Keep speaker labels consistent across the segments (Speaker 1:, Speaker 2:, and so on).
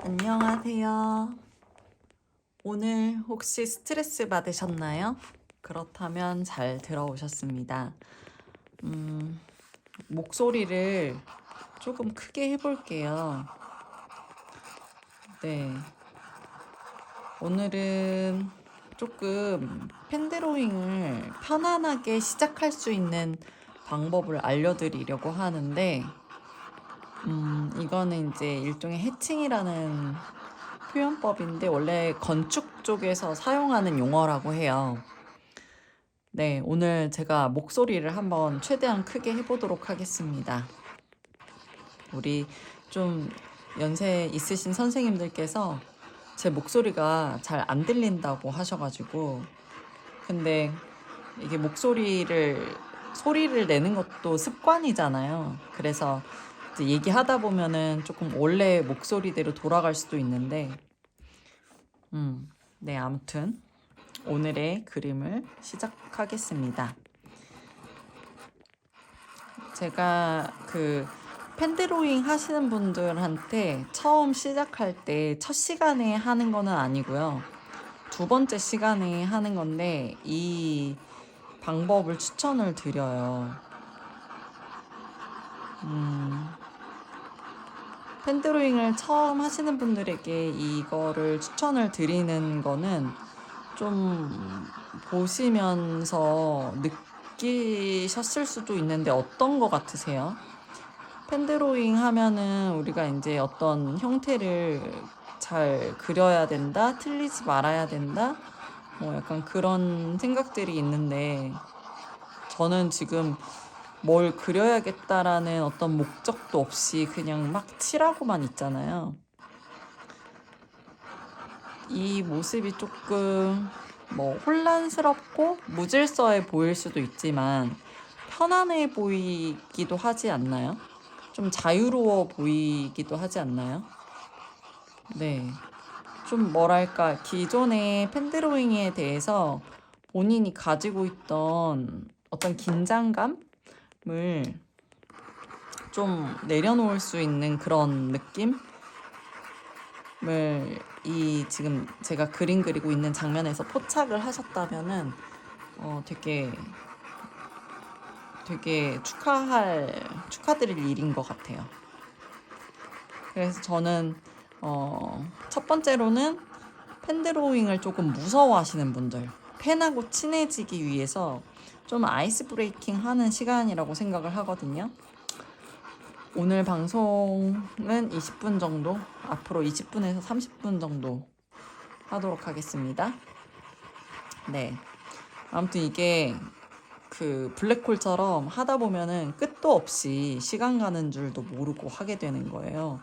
Speaker 1: 안녕하세요. 오늘 혹시 스트레스 받으셨나요? 그렇다면 잘 들어오셨습니다. 목소리를 조금 크게 해볼게요. 네. 오늘은 조금 펜드로잉을 편안하게 시작할 수 있는 방법을 알려드리려고 하는데, 이거는 이제 일종의 해칭이라는 표현법인데 원래 건축 쪽에서 사용하는 용어라고 해요. 네, 오늘 제가 목소리를 한번 최대한 크게 해보도록 하겠습니다. 우리 좀 연세 있으신 선생님들께서 제 목소리가 잘 안 들린다고 하셔가지고, 근데 이게 소리를 내는 것도 습관이잖아요. 그래서 이제 얘기하다 보면은 조금 원래 목소리대로 돌아갈 수도 있는데, 네, 아무튼 오늘의 그림을 시작하겠습니다. 제가 그 펜드로잉 하시는 분들한테 처음 시작할 때 첫 시간에 하는 거는 아니고요. 두 번째 시간에 하는 건데 이 방법을 추천을 드려요. 펜드로잉을 처음 하시는 분들에게 이거를 추천을 드리는 거는 좀 보시면서 느끼셨을 수도 있는데 어떤 거 같으세요? 펜드로잉 하면은 우리가 이제 어떤 형태를 잘 그려야 된다, 틀리지 말아야 된다, 뭐 약간 그런 생각들이 있는데 저는 지금 뭘 그려야겠다라는 어떤 목적도 없이 그냥 막 칠하고만 있잖아요. 이 모습이 조금 뭐 혼란스럽고 무질서해 보일 수도 있지만 편안해 보이기도 하지 않나요? 좀 자유로워 보이기도 하지 않나요? 네. 좀 뭐랄까, 기존의 펜드로잉에 대해서 본인이 가지고 있던 어떤 긴장감을 좀 내려놓을 수 있는 그런 느낌을 이 지금 제가 그림 그리고 있는 장면에서 포착을 하셨다면은 되게 축하드릴 일인 것 같아요. 그래서 저는 첫 번째로는 펜드로잉을 조금 무서워하시는 분들, 펜하고 친해지기 위해서 좀 아이스 브레이킹 하는 시간이라고 생각을 하거든요. 오늘 방송은 20분 정도, 앞으로 20분에서 30분 정도 하도록 하겠습니다. 네. 아무튼 이게 그 블랙홀처럼 하다 보면은 끝도 없이 시간 가는 줄도 모르고 하게 되는 거예요.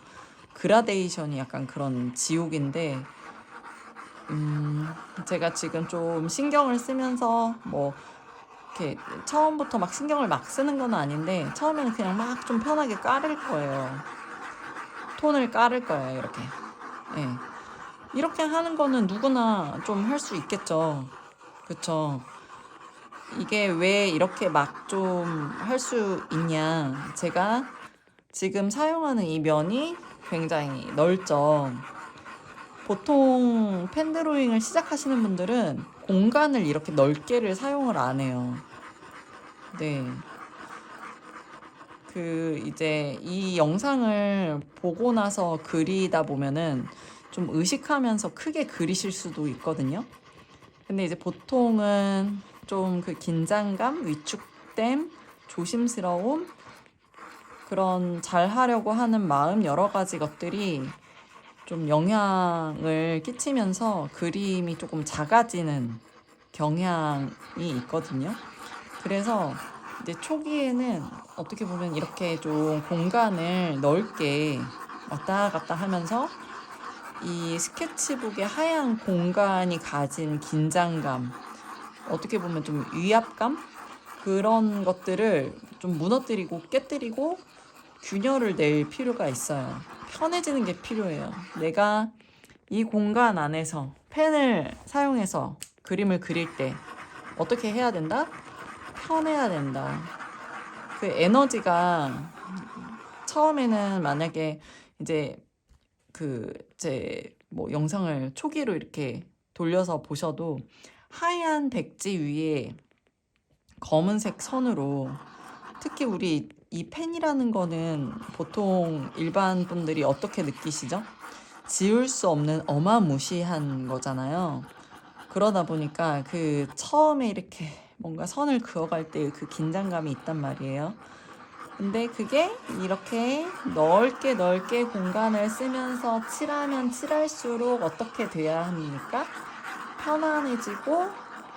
Speaker 1: 그라데이션이 약간 그런 지옥인데, 제가 지금 좀 신경을 쓰면서 뭐 이렇게 처음부터 막 신경을 막 쓰는 건 아닌데 처음에는 그냥 막 좀 편하게 깔을 거예요. 톤을 깔을 거예요, 이렇게. 네. 이렇게 하는 거는 누구나 좀 할 수 있겠죠. 그쵸? 이게 왜 이렇게 막 좀 할 수 있냐. 제가 지금 사용하는 이 면이 굉장히 넓죠. 보통 펜드로잉을 시작하시는 분들은 공간을 이렇게 넓게를 사용을 안 해요. 네. 이제 이 영상을 보고 나서 그리다 보면은 좀 의식하면서 크게 그리실 수도 있거든요. 근데 이제 보통은 좀 그 긴장감, 위축됨, 조심스러움, 그런 잘 하려고 하는 마음, 여러 가지 것들이 좀 영향을 끼치면서 그림이 조금 작아지는 경향이 있거든요. 그래서 이제 초기에는 어떻게 보면 이렇게 좀 공간을 넓게 왔다 갔다 하면서 이 스케치북의 하얀 공간이 가진 긴장감, 어떻게 보면 좀 위압감? 그런 것들을 좀 무너뜨리고 깨뜨리고 균열을 낼 필요가 있어요. 편해지는 게 필요해요. 내가 이 공간 안에서 펜을 사용해서 그림을 그릴 때 어떻게 해야 된다? 편해야 된다. 그 에너지가 처음에는 만약에 이제 제 뭐 영상을 초기로 이렇게 돌려서 보셔도 하얀 백지 위에 검은색 선으로, 특히 우리 이 펜이라는 거는 보통 일반 분들이 어떻게 느끼시죠? 지울 수 없는 어마무시한 거잖아요. 그러다 보니까 그 처음에 이렇게 뭔가 선을 그어갈 때 그 긴장감이 있단 말이에요. 근데 그게 이렇게 넓게 넓게 공간을 쓰면서 칠하면 칠할수록 어떻게 돼야 합니까? 편안해지고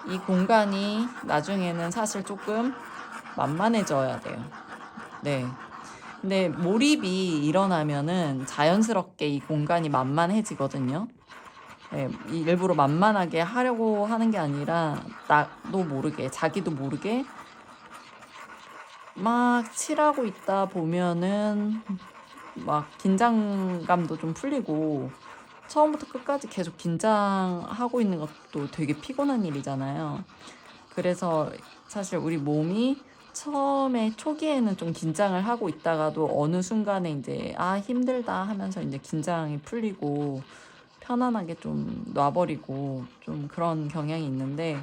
Speaker 1: 이 공간이 나중에는 사실 조금 만만해져야 돼요. 네. 근데 몰입이 일어나면은 자연스럽게 이 공간이 만만해지거든요. 네, 일부러 만만하게 하려고 하는 게 아니라 나도 모르게, 자기도 모르게 막 칠하고 있다 보면은 막 긴장감도 좀 풀리고, 처음부터 끝까지 계속 긴장하고 있는 것도 되게 피곤한 일이잖아요. 그래서 사실 우리 몸이 처음에 초기에는 좀 긴장을 하고 있다가도 어느 순간에 이제 힘들다 하면서 이제 긴장이 풀리고 편안하게 좀 놔버리고 좀 그런 경향이 있는데,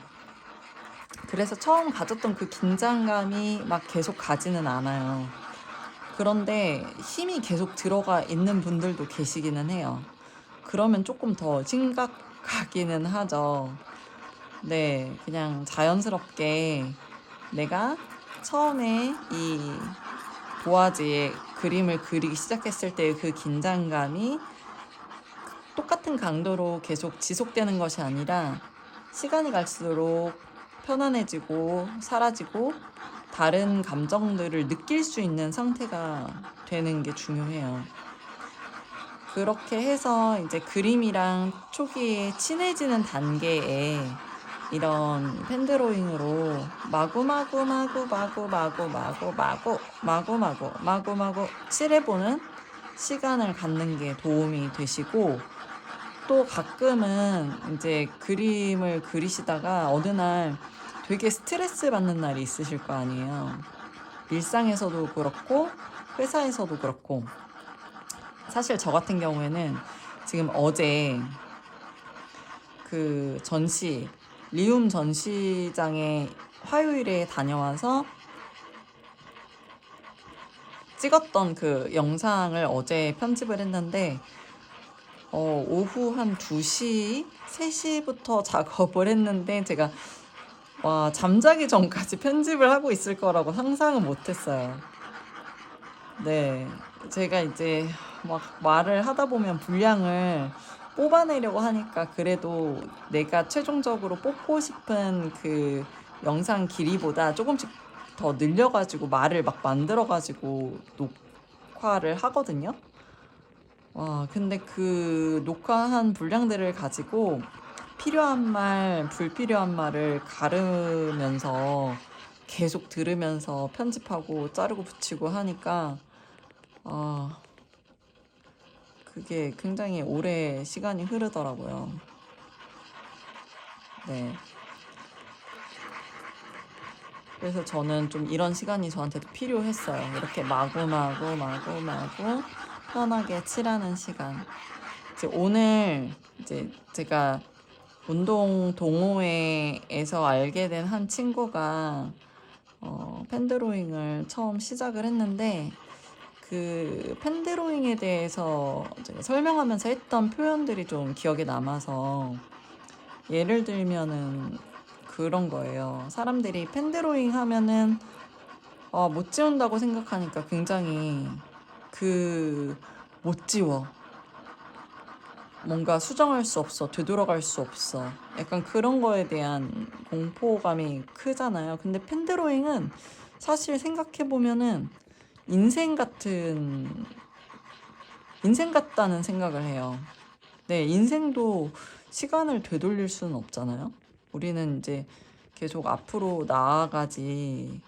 Speaker 1: 그래서 처음 가졌던 그 긴장감이 막 계속 가지는 않아요. 그런데 힘이 계속 들어가 있는 분들도 계시기는 해요. 그러면 조금 더 심각하기는 하죠. 네, 그냥 자연스럽게 내가 처음에 이 도화지에 그림을 그리기 시작했을 때 그 긴장감이 똑같은 강도로 계속 지속되는 것이 아니라 시간이 갈수록 편안해지고 사라지고 다른 감정들을 느낄 수 있는 상태가 되는 게 중요해요. 그렇게 해서 이제 그림이랑 초기에 친해지는 단계에 이런 펜드로잉으로 마구마구 칠해보는 시간을 갖는 게 도움이 되시고, 또 가끔은 이제 그림을 그리시다가 어느 날 되게 스트레스 받는 날이 있으실 거 아니에요. 일상에서도 그렇고 회사에서도 그렇고. 사실 저 같은 경우에는 지금 어제 그 리움 전시장에 화요일에 다녀와서 찍었던 그 영상을 어제 편집을 했는데, 오후 한 2시, 3시부터 작업을 했는데, 제가 잠자기 전까지 편집을 하고 있을 거라고 상상은 못했어요. 네, 제가 이제 막 말을 하다 보면 분량을 뽑아내려고 하니까 그래도 내가 최종적으로 뽑고 싶은 그 영상 길이보다 조금씩 더 늘려가지고 말을 막 만들어가지고 녹화를 하거든요. 근데 그 녹화한 분량들을 가지고 필요한 말, 불필요한 말을 가르면서 계속 들으면서 편집하고 자르고 붙이고 하니까 그게 굉장히 오래 시간이 흐르더라고요. 네. 그래서 저는 좀 이런 시간이 저한테도 필요했어요. 이렇게 마구마구 편하게 칠하는 시간. 이제 오늘 이제 제가 운동 동호회에서 알게 된 한 친구가 펜드로잉을 처음 시작을 했는데, 그 펜드로잉에 대해서 제가 설명하면서 했던 표현들이 좀 기억에 남아서, 예를 들면은 그런 거예요. 사람들이 펜드로잉 하면은 못 지운다고 생각하니까 굉장히 못 지워. 뭔가 수정할 수 없어. 되돌아갈 수 없어. 약간 그런 거에 대한 공포감이 크잖아요. 근데 펜드로잉은 사실 생각해보면은 인생 같다는 생각을 해요. 네, 인생도 시간을 되돌릴 수는 없잖아요. 우리는 이제 계속 앞으로 나아가지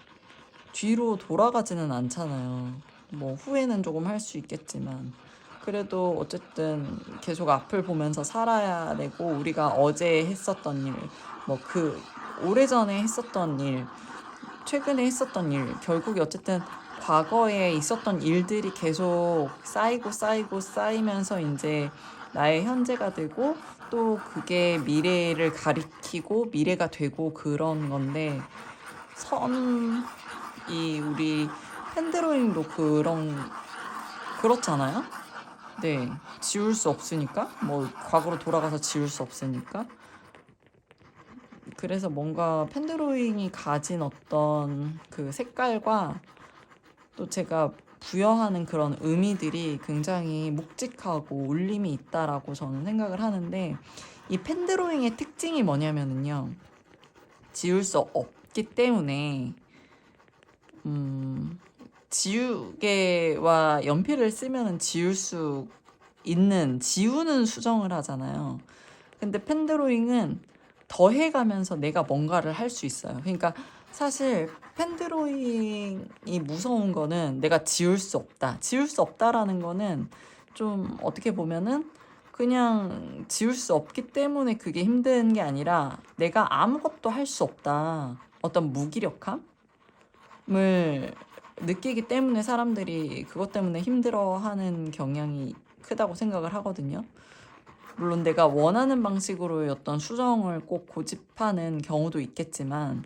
Speaker 1: 뒤로 돌아가지는 않잖아요. 뭐 후회는 조금 할 수 있겠지만 그래도 어쨌든 계속 앞을 보면서 살아야 되고, 우리가 어제 했었던 일, 뭐 오래전에 했었던 일, 최근에 했었던 일, 결국에 어쨌든 과거에 있었던 일들이 계속 쌓이면서 이제 나의 현재가 되고 또 그게 미래를 가리키고 미래가 되고 그런 건데 우리 펜드로잉도 그렇잖아요. 네, 지울 수 없으니까 뭐 과거로 돌아가서 지울 수 없으니까 그래서 뭔가 펜드로잉이 가진 어떤 그 색깔과 또 제가 부여하는 그런 의미들이 굉장히 묵직하고 울림이 있다라고 저는 생각을 하는데 이 펜드로잉의 특징이 뭐냐면은요. 지울 수 없기 때문에 지우개와 연필을 쓰면은 지우는 수정을 하잖아요. 근데 펜드로잉은 더해가면서 내가 뭔가를 할 수 있어요. 그러니까 사실 펜드로잉이 무서운 거는 내가 지울 수 없다. 지울 수 없다라는 거는 좀 어떻게 보면은 그냥 지울 수 없기 때문에 그게 힘든 게 아니라 내가 아무것도 할 수 없다. 어떤 무기력함을 느끼기 때문에 사람들이 그것 때문에 힘들어하는 경향이 크다고 생각을 하거든요. 물론 내가 원하는 방식으로의 어떤 수정을 꼭 고집하는 경우도 있겠지만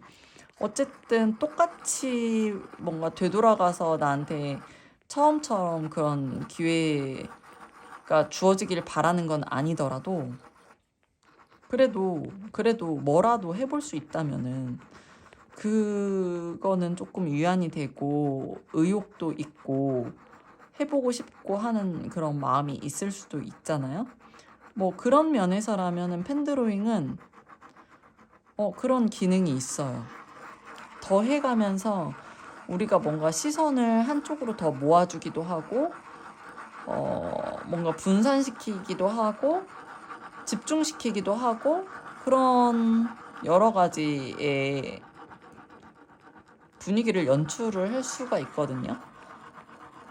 Speaker 1: 어쨌든 똑같이 뭔가 되돌아가서 나한테 처음처럼 그런 기회가 주어지길 바라는 건 아니더라도 그래도 뭐라도 해볼 수 있다면은 그거는 조금 위안이 되고 의욕도 있고 해보고 싶고 하는 그런 마음이 있을 수도 있잖아요. 뭐 그런 면에서라면은 펜드로잉은 그런 기능이 있어요. 더해가면서 우리가 뭔가 시선을 한쪽으로 더 모아주기도 하고 뭔가 분산시키기도 하고 집중시키기도 하고 그런 여러 가지의 분위기를 연출을 할 수가 있거든요.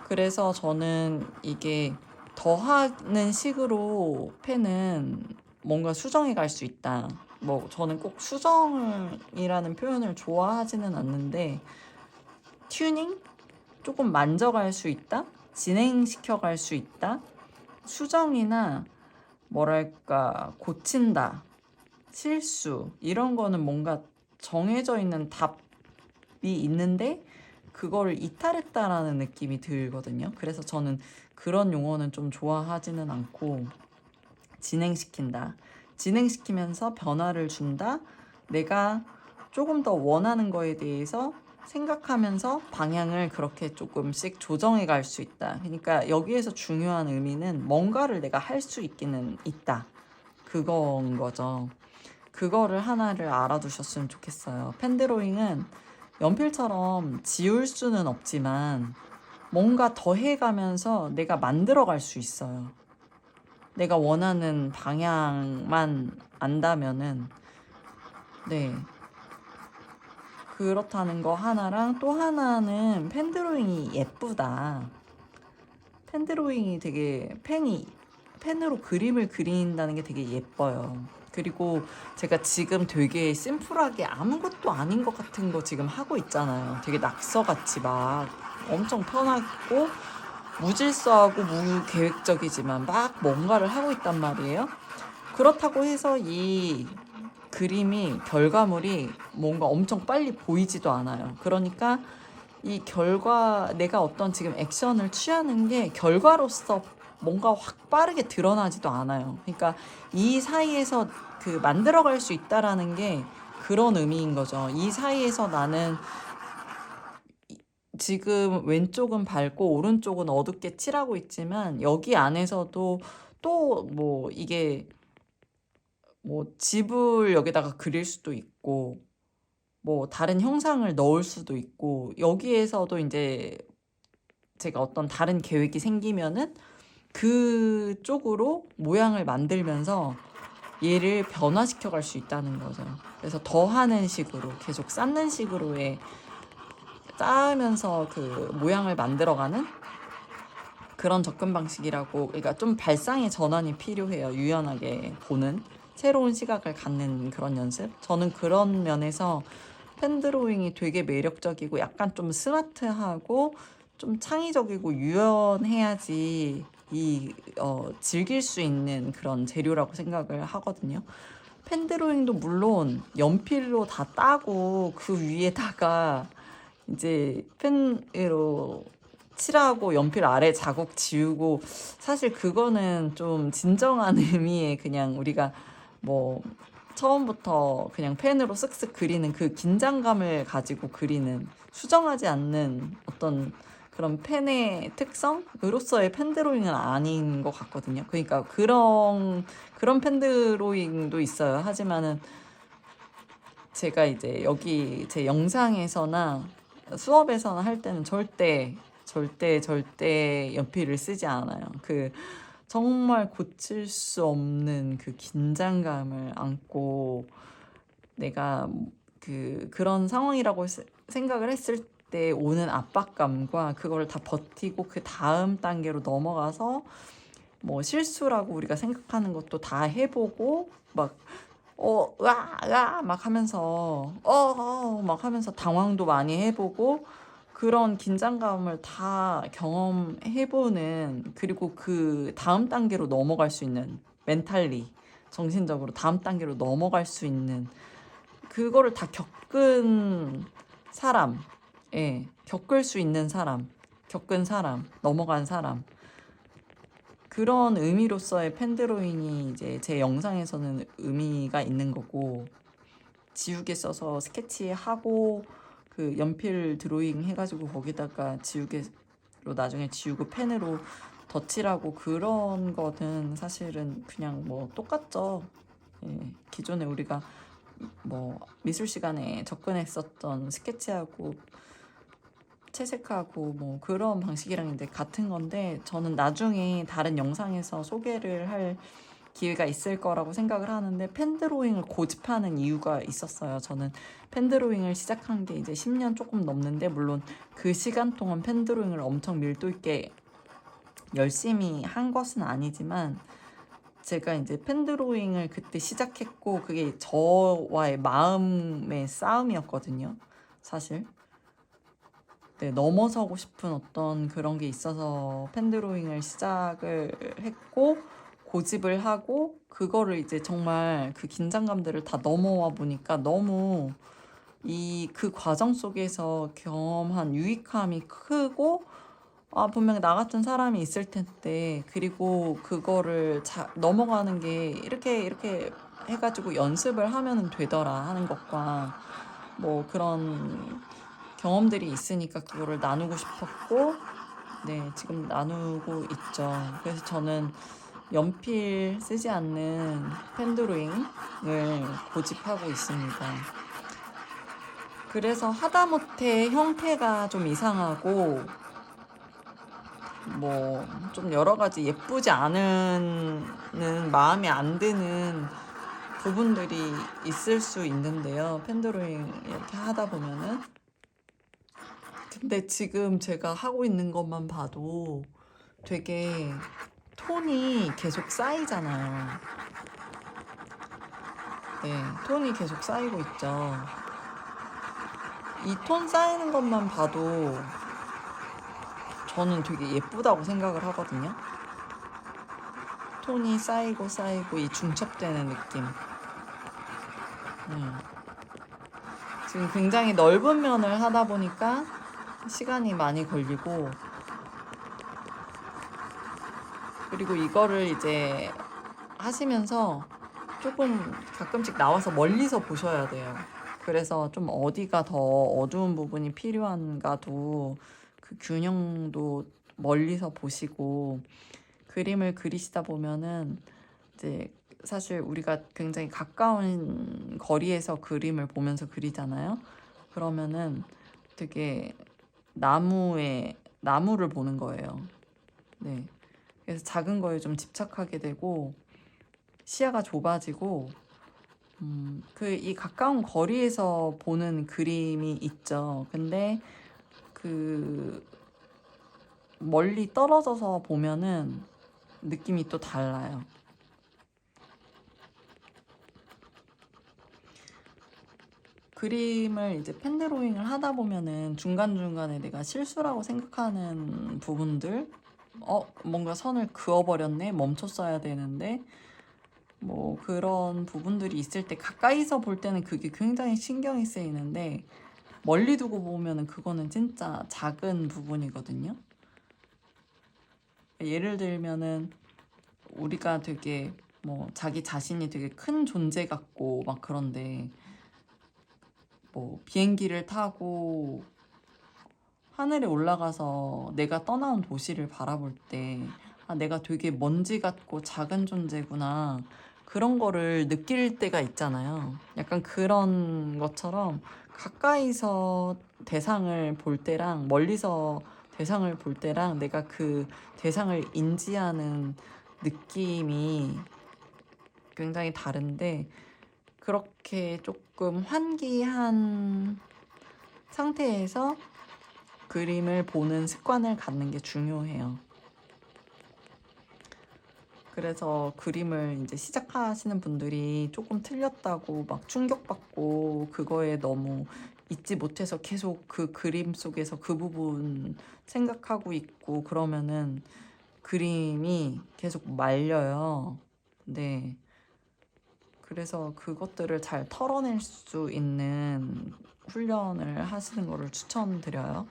Speaker 1: 그래서 저는 이게 더하는 식으로 펜은 뭔가 수정해 갈 수 있다. 뭐 저는 꼭 수정이라는 표현을 좋아하지는 않는데 튜닝? 조금 만져갈 수 있다? 진행시켜 갈 수 있다? 수정이나 뭐랄까 고친다, 실수 이런 거는 뭔가 정해져 있는 답이 있는데 그거를 이탈했다라는 느낌이 들거든요. 그래서 저는 그런 용어는 좀 좋아하지는 않고 진행시킨다. 진행시키면서 변화를 준다. 내가 조금 더 원하는 거에 대해서 생각하면서 방향을 그렇게 조금씩 조정해 갈 수 있다. 그러니까 여기에서 중요한 의미는 뭔가를 내가 할 수 있기는 있다. 그건 거죠. 그거를 하나를 알아두셨으면 좋겠어요. 펜드로잉은 연필처럼 지울 수는 없지만 뭔가 더해가면서 내가 만들어갈 수 있어요. 내가 원하는 방향만 안다면은 네 그렇다는 거 하나랑 또 하나는 펜드로잉이 예쁘다. 펜드로잉이 되게 펜으로 그림을 그린다는 게 되게 예뻐요. 그리고 제가 지금 되게 심플하게 아무것도 아닌 것 같은 거 지금 하고 있잖아요. 되게 낙서같이 막 엄청 편하고 무질서하고 무계획적이지만 막 뭔가를 하고 있단 말이에요. 그렇다고 해서 이 그림이 결과물이 뭔가 엄청 빨리 보이지도 않아요. 그러니까 내가 어떤 지금 액션을 취하는 게 결과로서 뭔가 확 빠르게 드러나지도 않아요. 그러니까 이 사이에서 그 만들어갈 수 있다라는 게 그런 의미인 거죠. 이 사이에서 나는 지금 왼쪽은 밝고 오른쪽은 어둡게 칠하고 있지만 여기 안에서도 또 뭐 이게 뭐 집을 여기다가 그릴 수도 있고 뭐 다른 형상을 넣을 수도 있고 여기에서도 이제 제가 어떤 다른 계획이 생기면은 그쪽으로 모양을 만들면서 얘를 변화시켜 갈 수 있다는 거죠. 그래서 더하는 식으로 계속 쌓는 식으로의 쌓으면서 그 모양을 만들어가는 그런 접근 방식이라고. 그러니까 좀 발상의 전환이 필요해요. 유연하게 보는 새로운 시각을 갖는 그런 연습. 저는 그런 면에서 펜드로잉이 되게 매력적이고 약간 좀 스마트하고 좀 창의적이고 유연해야지 즐길 수 있는 그런 재료라고 생각을 하거든요. 펜 드로잉도 물론 연필로 다 따고 그 위에다가 이제 펜으로 칠하고 연필 아래 자국 지우고, 사실 그거는 좀 진정한 의미의 그냥 우리가 뭐 처음부터 그냥 펜으로 쓱쓱 그리는 그 긴장감을 가지고 그리는, 수정하지 않는 어떤 그런 펜의 특성으로서의 펜 드로잉은 아닌 것 같거든요. 그러니까 그런 펜 드로잉도 있어요. 하지만은 제가 이제 여기 제 영상에서나 수업에서나 할 때는 절대 연필을 쓰지 않아요. 그 정말 고칠 수 없는 그 긴장감을 안고, 내가 그런 상황이라고 생각을 했을 때 오는 압박감과 그걸 다 버티고 그 다음 단계로 넘어가서 뭐 실수라고 우리가 생각하는 것도 다 해보고 막 막 하면서 막 하면서 당황도 많이 해보고, 그런 긴장감을 다 경험해보는, 그리고 그 다음 단계로 넘어갈 수 있는, 멘탈리 정신적으로 다음 단계로 넘어갈 수 있는 그거를 다 겪은 사람, 예, 겪을 수 있는 사람, 겪은 사람, 넘어간 사람, 그런 의미로서의 펜드로잉이 이제 제 영상에서는 의미가 있는 거고, 지우개 써서 스케치하고 그 연필 드로잉 해가지고 거기다가 지우개로 나중에 지우고 펜으로 덧칠하고, 그런 거는 사실은 그냥 뭐 똑같죠. 예, 기존에 우리가 뭐 미술 시간에 접근했었던 스케치하고 채색하고 뭐 그런 방식이랑 이제 같은 건데, 저는 나중에 다른 영상에서 소개를 할 기회가 있을 거라고 생각을 하는데, 펜드로잉을 고집하는 이유가 있었어요. 저는 펜드로잉을 시작한 게 이제 10년 조금 넘는데, 물론 그 시간 동안 펜드로잉을 엄청 밀도 있게 열심히 한 것은 아니지만, 제가 이제 펜드로잉을 그때 시작했고 그게 저와의 마음의 싸움이었거든요, 사실. 네, 넘어서고 싶은 어떤 그런 게 있어서 펜드로잉을 시작을 했고 고집을 하고, 그거를 이제 정말 그 긴장감들을 다 넘어와 보니까 너무 그 과정 속에서 경험한 유익함이 크고, 분명히 나 같은 사람이 있을 텐데, 그리고 그거를 넘어가는 게 이렇게 해가지고 연습을 하면 되더라 하는 것과 뭐 그런 경험들이 있으니까 그거를 나누고 싶었고, 네, 지금 나누고 있죠. 그래서 저는 연필 쓰지 않는 펜드로잉을 고집하고 있습니다. 그래서 하다못해 형태가 좀 이상하고 뭐 좀 여러 가지 예쁘지 않은, 마음에 안 드는 부분들이 있을 수 있는데요, 펜드로잉 이렇게 하다 보면은. 근데 지금 제가 하고 있는 것만 봐도 되게 톤이 계속 쌓이잖아요. 네, 톤이 계속 쌓이고 있죠. 이 톤 쌓이는 것만 봐도 저는 되게 예쁘다고 생각을 하거든요. 톤이 쌓이고 이 중첩되는 느낌. 지금 굉장히 넓은 면을 하다 보니까 시간이 많이 걸리고, 그리고 이거를 이제 하시면서 조금 가끔씩 나와서 멀리서 보셔야 돼요. 그래서 좀 어디가 더 어두운 부분이 필요한가도, 그 균형도 멀리서 보시고, 그림을 그리시다 보면은 이제 사실 우리가 굉장히 가까운 거리에서 그림을 보면서 그리잖아요. 그러면은 되게 나무를 보는 거예요. 네. 그래서 작은 거에 좀 집착하게 되고 시야가 좁아지고, 이 가까운 거리에서 보는 그림이 있죠. 근데 그 멀리 떨어져서 보면은 느낌이 또 달라요. 그림을 이제 펜드로잉을 하다 보면은 중간중간에 내가 실수라고 생각하는 부분들, 뭔가 선을 그어버렸네, 멈췄어야 되는데, 뭐 그런 부분들이 있을 때 가까이서 볼 때는 그게 굉장히 신경이 쓰이는데, 멀리 두고 보면은 그거는 진짜 작은 부분이거든요. 예를 들면은 우리가 되게 뭐 자기 자신이 되게 큰 존재 같고 막 그런데, 뭐 비행기를 타고 하늘에 올라가서 내가 떠나온 도시를 바라볼 때, 아, 내가 되게 먼지 같고 작은 존재구나, 그런 거를 느낄 때가 있잖아요. 약간 그런 것처럼 가까이서 대상을 볼 때랑 멀리서 대상을 볼 때랑 내가 그 대상을 인지하는 느낌이 굉장히 다른데, 그렇게 조금 환기한 상태에서 그림을 보는 습관을 갖는 게 중요해요. 그래서 그림을 이제 시작하시는 분들이 조금 틀렸다고 막 충격받고 그거에 너무 잊지 못해서 계속 그 그림 속에서 그 부분 생각하고 있고 그러면은 그림이 계속 말려요. 네. 그래서 그것들을 잘 털어낼 수 있는 훈련을 하시는 거를 추천드려요.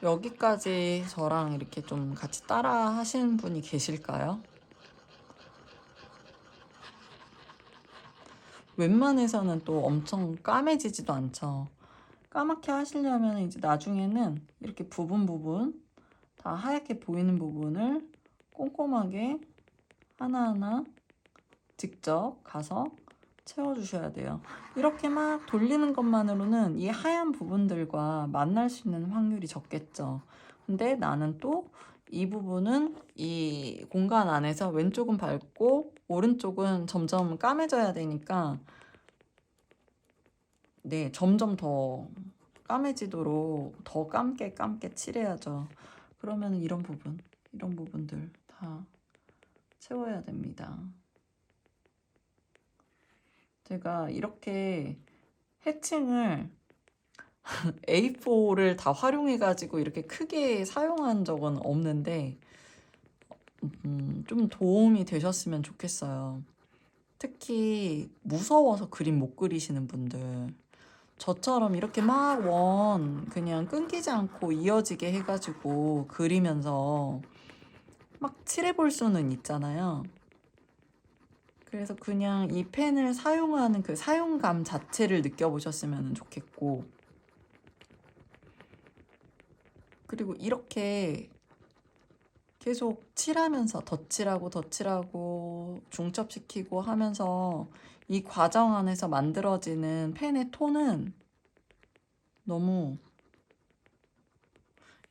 Speaker 1: 여기까지 저랑 이렇게 좀 같이 따라 하시는 분이 계실까요? 웬만해서는 또 엄청 까매지지도 않죠. 까맣게 하시려면 이제 나중에는 이렇게 부분 다 하얗게 보이는 부분을 꼼꼼하게 하나하나 직접 가서 채워주셔야 돼요. 이렇게 막 돌리는 것만으로는 이 하얀 부분들과 만날 수 있는 확률이 적겠죠. 근데 나는 또 이 부분은 이 공간 안에서 왼쪽은 밝고 오른쪽은 점점 까매져야 되니까, 네, 점점 더 까매지도록 더 감게 칠해야죠. 그러면 이런 부분들 다 채워야 됩니다. 제가 이렇게 해칭을 A4를 다 활용해가지고 이렇게 크게 사용한 적은 없는데, 좀 도움이 되셨으면 좋겠어요. 특히 무서워서 그림 못 그리시는 분들, 저처럼 이렇게 막 원 그냥 끊기지 않고 이어지게 해가지고 그리면서 막 칠해볼 수는 있잖아요. 그래서 그냥 이 펜을 사용하는 그 사용감 자체를 느껴보셨으면 좋겠고, 그리고 이렇게 계속 칠하면서 덧칠하고 중첩시키고 하면서 이 과정 안에서 만들어지는 펜의 톤은 너무,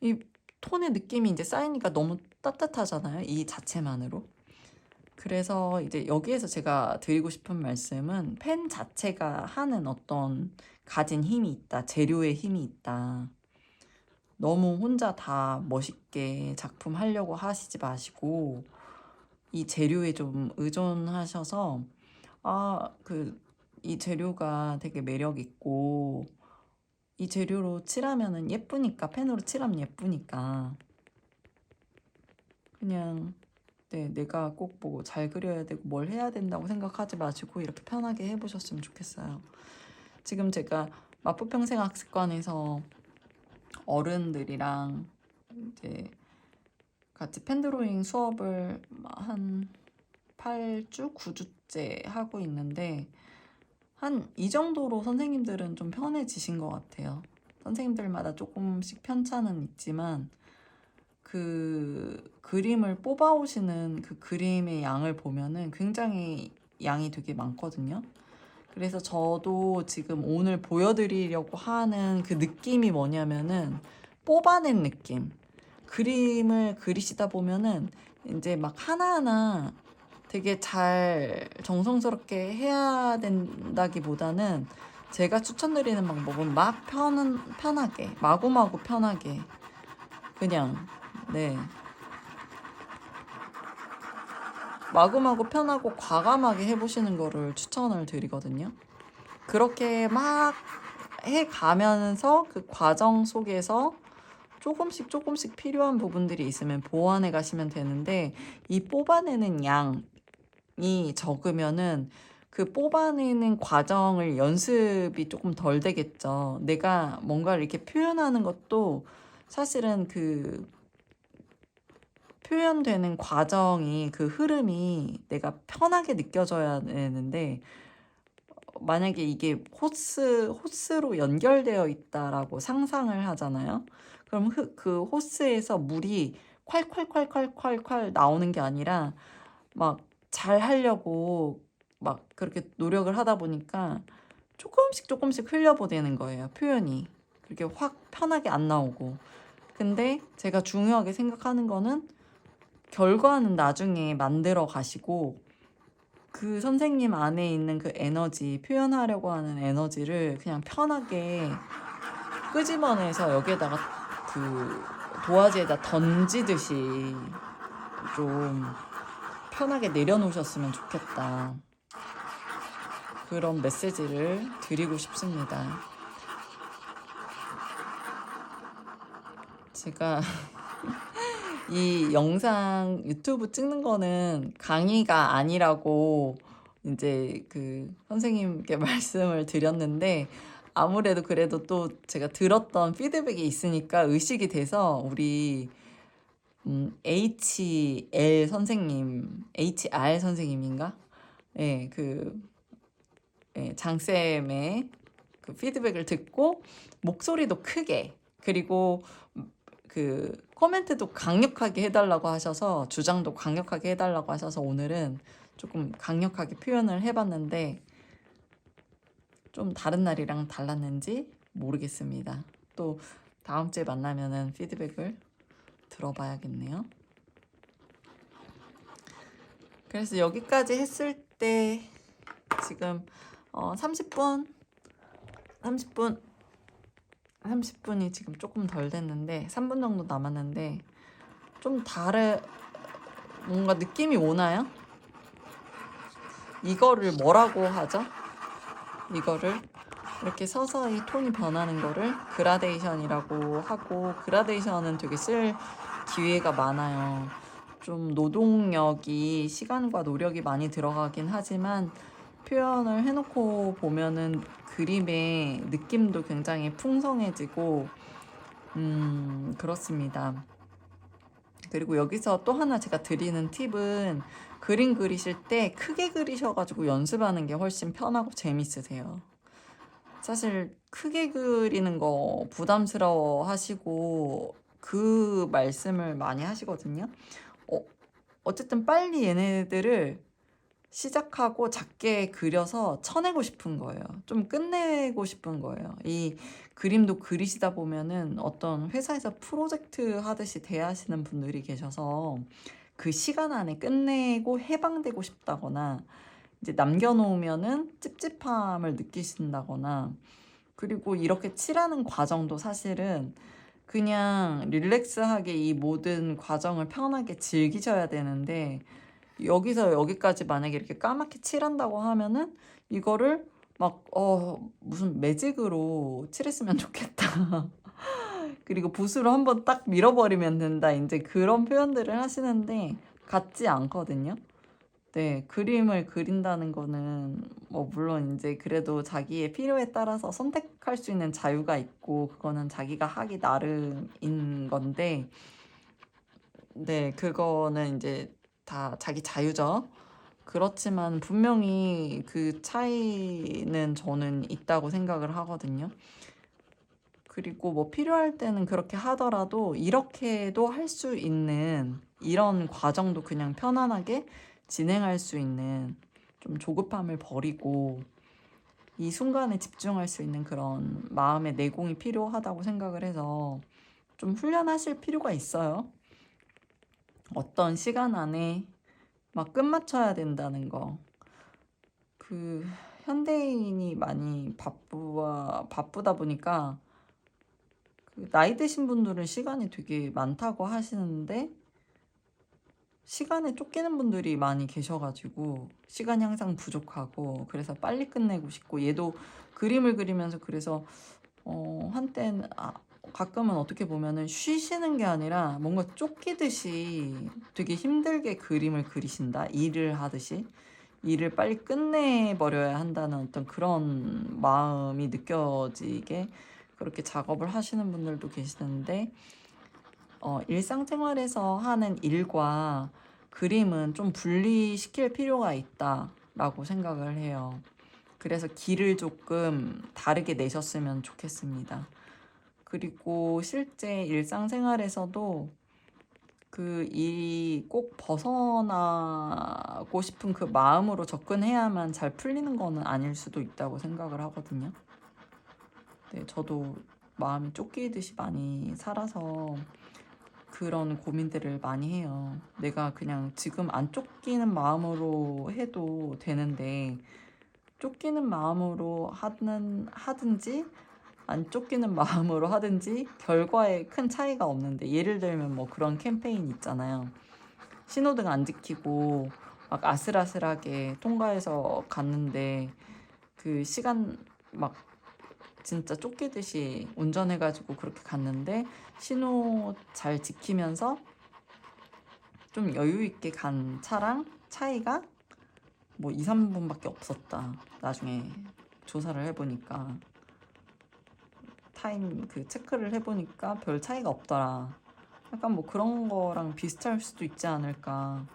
Speaker 1: 이 톤의 느낌이 이제 쌓이니까 너무 따뜻하잖아요, 이 자체만으로. 그래서 이제 여기에서 제가 드리고 싶은 말씀은, 펜 자체가 하는 어떤 가진 힘이 있다, 재료의 힘이 있다. 너무 혼자 다 멋있게 작품 하려고 하시지 마시고 이 재료에 좀 의존하셔서, 이 재료가 되게 매력 있고 이 재료로 칠하면은 예쁘니까, 펜으로 칠하면 예쁘니까 그냥, 네, 내가 꼭 뭐 잘 그려야 되고 뭘 해야 된다고 생각하지 마시고 이렇게 편하게 해보셨으면 좋겠어요. 지금 제가 마포평생학습관에서 어른들이랑 이제 같이 펜드로잉 수업을 한 8주, 9주째 하고 있는데, 한 이 정도로 선생님들은 좀 편해지신 것 같아요. 선생님들마다 조금씩 편차는 있지만 그 그림을 뽑아오시는 그 그림의 양을 보면은 굉장히 양이 되게 많거든요. 그래서 저도 지금 오늘 보여드리려고 하는 그 느낌이 뭐냐면은, 뽑아낸 느낌. 그림을 그리시다 보면은 이제 막 하나하나 되게 잘 정성스럽게 해야 된다기보다는, 제가 추천드리는 방법은 막 편하게, 마구마구 편하게 그냥 네. 마구마구 편하고 과감하게 해보시는 거를 추천을 드리거든요. 그렇게 막 해가면서 그 과정 속에서 조금씩 조금씩 필요한 부분들이 있으면 보완해 가시면 되는데, 이 뽑아내는 양이 적으면은 그 뽑아내는 과정을 연습이 조금 덜 되겠죠. 내가 뭔가를 이렇게 표현하는 것도 사실은 그 표현되는 과정이, 그 흐름이 내가 편하게 느껴져야 되는데, 만약에 이게 호스로 연결되어 있다라고 상상을 하잖아요. 그럼 그 호스에서 물이 콸콸콸콸콸콸 나오는 게 아니라 막 잘 하려고 막 그렇게 노력을 하다 보니까 조금씩 조금씩 흘려보내는 거예요, 표현이. 그렇게 확 편하게 안 나오고. 근데 제가 중요하게 생각하는 거는 결과는 나중에 만들어 가시고, 그 선생님 안에 있는 그 에너지, 표현하려고 하는 에너지를 그냥 편하게 끄집어내서 여기에다가 그 도화지에다 던지듯이 좀 편하게 내려놓으셨으면 좋겠다. 그런 메시지를 드리고 싶습니다. 제가 이 영상 유튜브 찍는 거는 강의가 아니라고 이제 그 선생님께 말씀을 드렸는데, 아무래도 그래도 또 제가 들었던 피드백이 있으니까 의식이 돼서 우리 HL 선생님, HR 선생님인가? 예, 장쌤의 그 피드백을 듣고 목소리도 크게, 그리고 그 코멘트도 강력하게 해달라고 하셔서, 주장도 강력하게 해달라고 하셔서 오늘은 조금 강력하게 표현을 해봤는데 좀 다른 날이랑 달랐는지 모르겠습니다. 또 다음 주에 만나면은 피드백을 들어봐야겠네요. 그래서 여기까지 했을 때 지금 30분이 지금 조금 덜 됐는데 3분 정도 남았는데, 좀 뭔가 느낌이 오나요? 이거를 뭐라고 하죠? 이거를 이렇게 서서히 톤이 변하는 거를 그라데이션이라고 하고, 그라데이션은 되게 쓸 기회가 많아요. 좀 노동력이, 시간과 노력이 많이 들어가긴 하지만 표현을 해놓고 보면은 그림의 느낌도 굉장히 풍성해지고 그렇습니다. 그리고 여기서 또 하나 제가 드리는 팁은, 그림 그리실 때 크게 그리셔가지고 연습하는 게 훨씬 편하고 재밌으세요. 사실 크게 그리는 거 부담스러워 하시고 그 말씀을 많이 하시거든요. 어쨌든 빨리 얘네들을 시작하고 작게 그려서 쳐내고 싶은 거예요. 좀 끝내고 싶은 거예요. 이 그림도 그리시다 보면은 어떤 회사에서 프로젝트 하듯이 대하시는 분들이 계셔서 그 시간 안에 끝내고 해방되고 싶다거나, 이제 남겨놓으면은 찝찝함을 느끼신다거나, 그리고 이렇게 칠하는 과정도 사실은 그냥 릴렉스하게 이 모든 과정을 편하게 즐기셔야 되는데, 여기서 여기까지 만약에 이렇게 까맣게 칠한다고 하면은 이거를 막 무슨 매직으로 칠했으면 좋겠다. 그리고 붓으로 한번 딱 밀어버리면 된다. 이제 그런 표현들을 하시는데 같지 않거든요. 네, 그림을 그린다는 거는 뭐 물론 이제 그래도 자기의 필요에 따라서 선택할 수 있는 자유가 있고, 그거는 자기가 하기 나름인 건데, 네, 그거는 이제 다 자기 자유죠. 그렇지만 분명히 그 차이는 저는 있다고 생각을 하거든요. 그리고 뭐 필요할 때는 그렇게 하더라도 이렇게도 할 수 있는 이런 과정도 그냥 편안하게 진행할 수 있는, 좀 조급함을 버리고 이 순간에 집중할 수 있는 그런 마음의 내공이 필요하다고 생각을 해서 좀 훈련하실 필요가 있어요. 어떤 시간 안에 막 끝마쳐야 된다는 거. 그 현대인이 많이 바쁘다 보니까 그 나이 드신 분들은 시간이 되게 많다고 하시는데 시간에 쫓기는 분들이 많이 계셔가지고 시간이 항상 부족하고 그래서 빨리 끝내고 싶고 얘도 그림을 그리면서 그래서 한때는 가끔은 어떻게 보면은 쉬시는 게 아니라 뭔가 쫓기듯이 되게 힘들게 그림을 그리신다. 일을 하듯이. 일을 빨리 끝내버려야 한다는 어떤 그런 마음이 느껴지게 그렇게 작업을 하시는 분들도 계시는데 일상생활에서 하는 일과 그림은 좀 분리시킬 필요가 있다라고 생각을 해요. 그래서 길을 조금 다르게 내셨으면 좋겠습니다. 그리고 실제 일상생활에서도 그 일이 꼭 벗어나고 싶은 그 마음으로 접근해야만 잘 풀리는 거는 아닐 수도 있다고 생각을 하거든요. 네, 저도 마음이 쫓기듯이 많이 살아서 그런 고민들을 많이 해요. 내가 그냥 지금 안 쫓기는 마음으로 해도 되는데 쫓기는 마음으로 하든지 안 쫓기는 마음으로 하든지 결과에 큰 차이가 없는데 예를 들면 뭐 그런 캠페인 있잖아요. 신호등 안 지키고 막 아슬아슬하게 통과해서 갔는데 그 시간 막 진짜 쫓기듯이 운전해가지고 그렇게 갔는데 신호 잘 지키면서 좀 여유 있게 간 차랑 차이가 뭐 2, 3분밖에 없었다. 나중에 조사를 해보니까 타임 그 체크를 해보니까 별 차이가 없더라. 약간 뭐 그런 거랑 비슷할 수도 있지 않을까.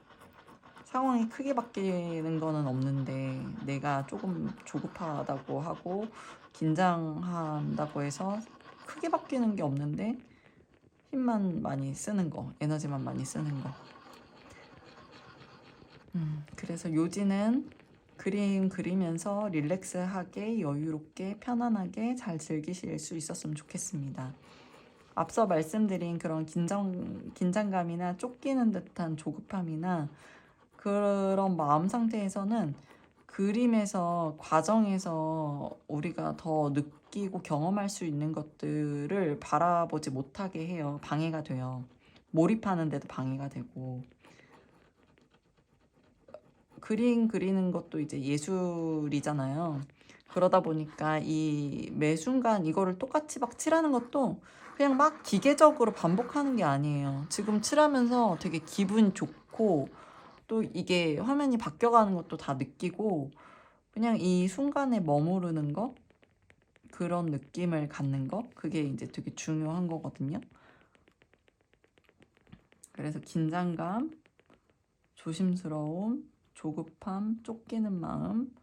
Speaker 1: 상황이 크게 바뀌는 거는 없는데 내가 조금 조급하다고 하고 긴장한다고 해서 크게 바뀌는 게 없는데 힘만 많이 쓰는 거, 에너지만 많이 쓰는 거. 그래서 요지는 그림 그리면서 릴렉스하게 여유롭게 편안하게 잘 즐기실 수 있었으면 좋겠습니다. 앞서 말씀드린 그런 긴장감이나 쫓기는 듯한 조급함이나 그런 마음 상태에서는 그림에서 과정에서 우리가 더 느끼고 경험할 수 있는 것들을 바라보지 못하게 해요. 방해가 돼요. 몰입하는 데도 방해가 되고. 그림 그리는 것도 이제 예술이잖아요. 그러다 보니까 이 매 순간 이거를 똑같이 막 칠하는 것도 그냥 막 기계적으로 반복하는 게 아니에요. 지금 칠하면서 되게 기분 좋고 또 이게 화면이 바뀌어가는 것도 다 느끼고 그냥 이 순간에 머무르는 거 그런 느낌을 갖는 거 그게 이제 되게 중요한 거거든요. 그래서 긴장감, 조심스러움, 조급함, 쫓기는 마음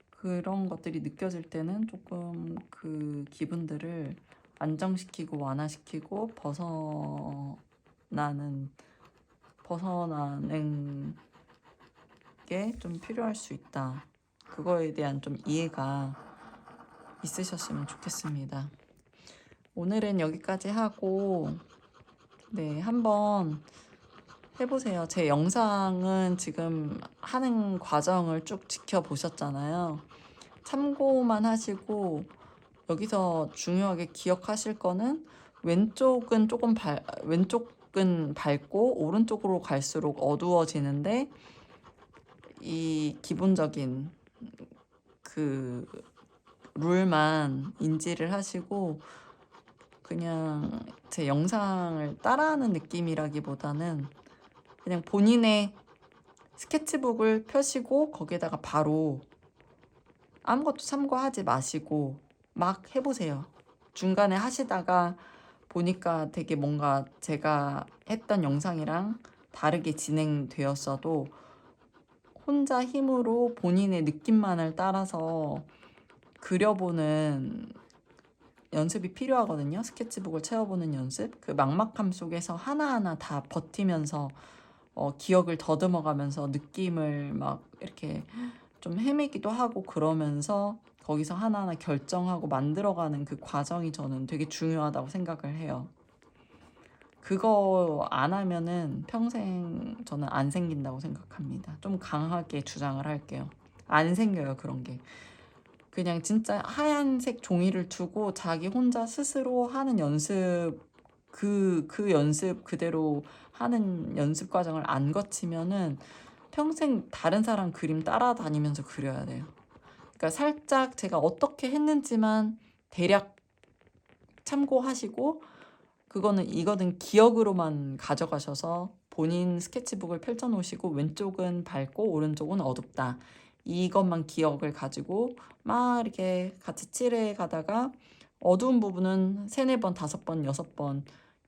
Speaker 1: 그런 것들이 느껴질 때는 조금 그 기분들을 안정시키고 완화시키고 벗어나는 게 좀 필요할 수 있다. 그거에 대한 좀 이해가 있으셨으면 좋겠습니다. 오늘은 여기까지 하고 네, 한번 해보세요. 제 영상은 지금 하는 과정을 쭉 지켜보셨잖아요. 참고만 하시고 여기서 중요하게 기억하실 거는 왼쪽은 밝고 오른쪽으로 갈수록 어두워지는데 이 기본적인 그 룰만 인지를 하시고 그냥 제 영상을 따라하는 느낌이라기보다는 그냥 본인의 스케치북을 펴시고 거기에다가 바로 아무것도 참고하지 마시고 막 해보세요. 중간에 하시다가 보니까 되게 뭔가 제가 했던 영상이랑 다르게 진행되었어도 혼자 힘으로 본인의 느낌만을 따라서 그려보는 연습이 필요하거든요. 스케치북을 채워보는 연습. 그 막막함 속에서 하나하나 다 버티면서 기억을 더듬어가면서 느낌을 막 이렇게 좀 헤매기도 하고 그러면서 거기서 하나하나 결정하고 만들어가는 그 과정이 저는 되게 중요하다고 생각을 해요. 그거 안 하면은 평생 저는 안 생긴다고 생각합니다. 좀 강하게 주장을 할게요. 안 생겨요, 그런 게. 그냥 진짜 하얀색 종이를 두고 자기 혼자 스스로 하는 연습, 그 연습 그대로 하는 연습 과정을 안 거치면은 평생 다른 사람 그림 따라다니면서 그려야 돼요. 그러니까 살짝 제가 어떻게 했는지만 대략 참고하시고, 이거는 기억으로만 가져가셔서 본인 스케치북을 펼쳐 놓으시고, 왼쪽은 밝고 오른쪽은 어둡다, 이것만 기억을 가지고 막 이렇게 같이 칠해 가다가 어두운 부분은 3, 4번, 5번, 6번,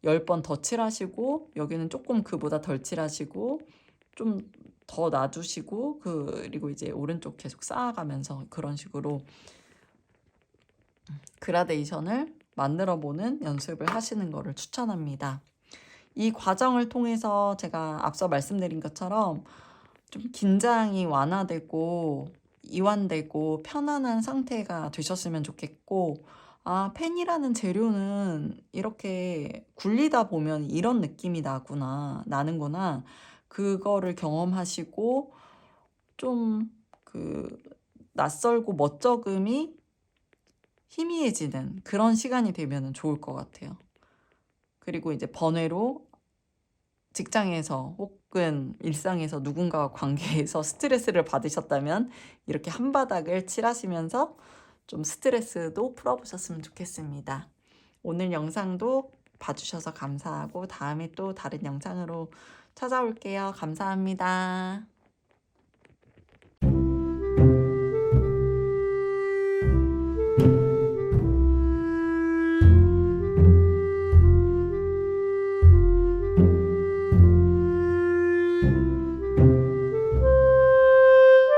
Speaker 1: 10번 더 칠하시고, 여기는 조금 그보다 덜 칠하시고 좀 더 놔두시고, 그리고 이제 오른쪽 계속 쌓아가면서 그런 식으로 그라데이션을 만들어 보는 연습을 하시는 거를 추천합니다. 이 과정을 통해서 제가 앞서 말씀드린 것처럼 좀 긴장이 완화되고 이완되고 편안한 상태가 되셨으면 좋겠고, 아, 펜이라는 재료는 이렇게 굴리다 보면 이런 느낌이 나는구나. 그거를 경험하시고 좀 낯설고 멋쩍음이 희미해지는 그런 시간이 되면 좋을 것 같아요. 그리고 이제 번외로 직장에서 혹은 일상에서 누군가와 관계에서 스트레스를 받으셨다면 이렇게 한 바닥을 칠하시면서 좀 스트레스도 풀어보셨으면 좋겠습니다. 오늘 영상도 봐주셔서 감사하고 다음에 또 다른 영상으로 찾아올게요. 감사합니다.